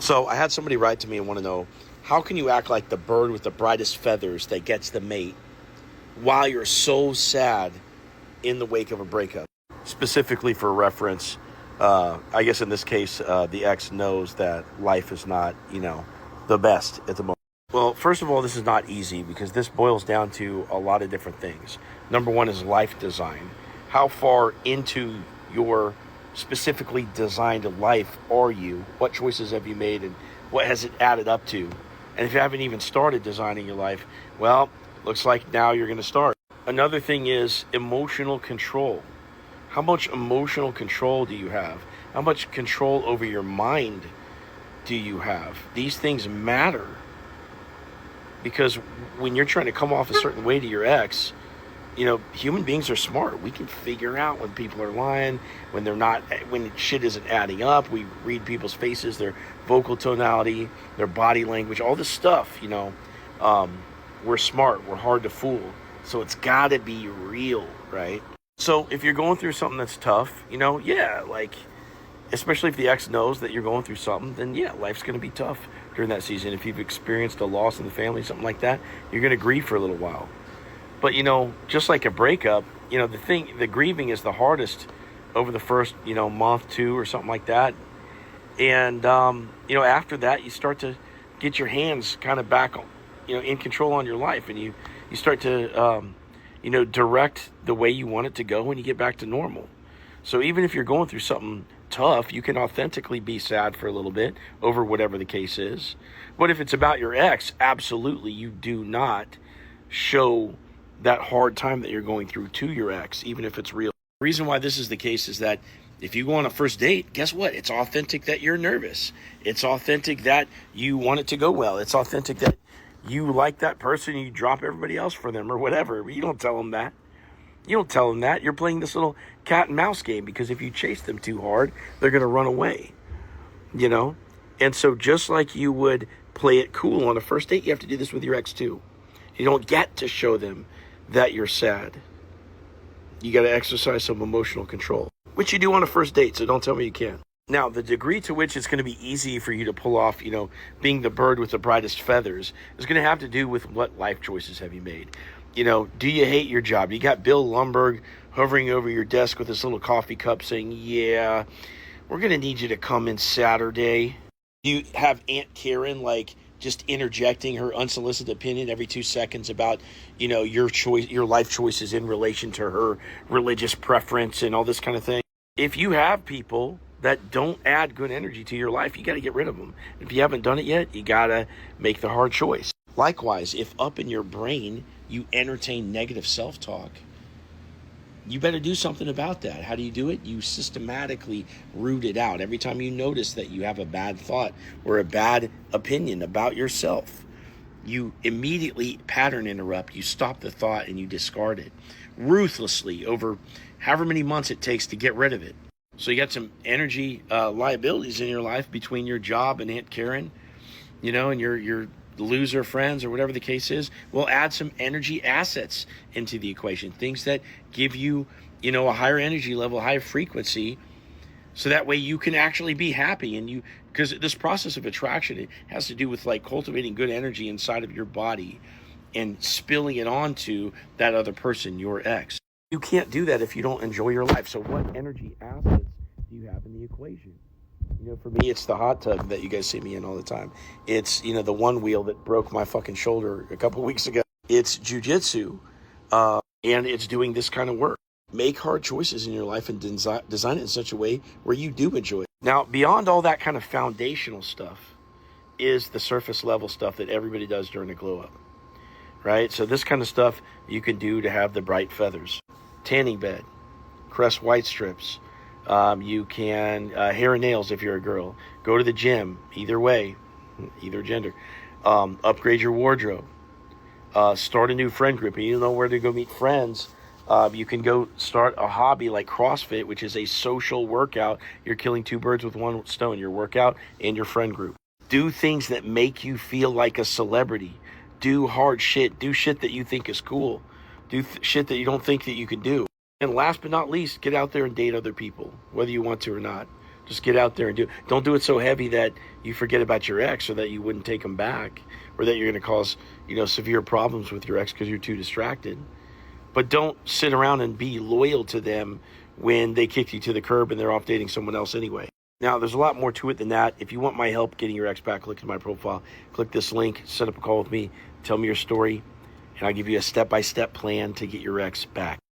So I had somebody write to me and want to know, how can you act like the bird with the brightest feathers that gets the mate while you're so sad in the wake of a breakup? Specifically for reference, I guess in this case, the ex knows that life is not, the best at the moment. Well, first of all, this is not easy because this boils down to a lot of different things. Number one is life design. How far into your specifically designed life are you? What choices have you made and what has it added up to? And if you haven't even started designing your life, well, looks like now you're going to start. Another thing is emotional control. How much emotional control do you have? How much control over your mind do you have? These things matter because when you're trying to come off a certain way to your ex, human beings are smart. We can figure out when people are lying, when shit isn't adding up. We read people's faces, their vocal tonality, their body language, all this stuff, we're smart. We're hard to fool. So it's got to be real, right? So if you're going through something that's tough, especially if the ex knows that you're going through something, then yeah, life's going to be tough during that season. If you've experienced a loss in the family, something like that, you're going to grieve for a little while. But, just like a breakup, the grieving is the hardest over the first, month, 2 or something like that. And, after that, you start to get your hands kind of back, in control on your life. And you start to, direct the way you want it to go when you get back to normal. So even if you're going through something tough, you can authentically be sad for a little bit over whatever the case is. But if it's about your ex, absolutely, you do not show that hard time that you're going through to your ex, even if it's real. The reason why this is the case is that if you go on a first date, guess what? It's authentic that you're nervous. It's authentic that you want it to go well. It's authentic that you like that person and you drop everybody else for them or whatever. You don't tell them that. You're playing this little cat and mouse game because if you chase them too hard, they're going to run away, And so just like you would play it cool on a first date, you have to do this with your ex too. You don't get to show them that you're sad. You got to exercise some emotional control, which you do on a first date, so don't tell me you can't. Now, the degree to which it's going to be easy for you to pull off, being the bird with the brightest feathers is going to have to do with what life choices have you made. Do you hate your job? You got Bill Lumberg hovering over your desk with this little coffee cup saying, yeah, we're going to need you to come in Saturday. You have Aunt Karen, just interjecting her unsolicited opinion every 2 seconds about, your life choices in relation to her religious preference and all this kind of thing. If you have people that don't add good energy to your life, you got to get rid of them. If you haven't done it yet, you got to make the hard choice. Likewise, if up in your brain you entertain negative self-talk, you better do something about that. How do you do it? You systematically root it out. Every time you notice that you have a bad thought or a bad opinion about yourself, you immediately pattern interrupt. You stop the thought and you discard it ruthlessly over however many months it takes to get rid of it. So you got some energy liabilities in your life between your job and Aunt Karen, and your loser friends or whatever the case is. We'll add some energy assets into the equation, things that give you, a higher energy level, higher frequency, so that way you can actually be happy. And because this process of attraction, it has to do with cultivating good energy inside of your body and spilling it onto that other person, your ex. You can't do that if you don't enjoy your life. So what energy assets do you have in the equation? For me, it's the hot tub that you guys see me in all the time. It's, the one wheel that broke my fucking shoulder a couple weeks ago. It's jujitsu, and it's doing this kind of work. Make hard choices in your life and design it in such a way where you do enjoy it. Now, beyond all that kind of foundational stuff is the surface level stuff that everybody does during a glow up, right? So this kind of stuff you can do to have the bright feathers. Tanning bed, Crest white strips. You can hair and nails if you're a girl. Go to the gym, either way, either gender. Upgrade your wardrobe. Start a new friend group. And you don't know where to go meet friends. You can go start a hobby like CrossFit, which is a social workout. You're killing 2 birds with 1 stone, your workout and your friend group. Do things that make you feel like a celebrity. Do hard shit. Do shit that you think is cool. Do shit that you don't think that you can do. And last but not least, get out there and date other people, whether you want to or not. Just get out there and do it. Don't do it so heavy that you forget about your ex, or that you wouldn't take them back, or that you're going to cause, severe problems with your ex because you're too distracted. But don't sit around and be loyal to them when they kick you to the curb and they're off dating someone else anyway. Now, there's a lot more to it than that. If you want my help getting your ex back, look at my profile, click this link, set up a call with me, tell me your story, and I'll give you a step-by-step plan to get your ex back.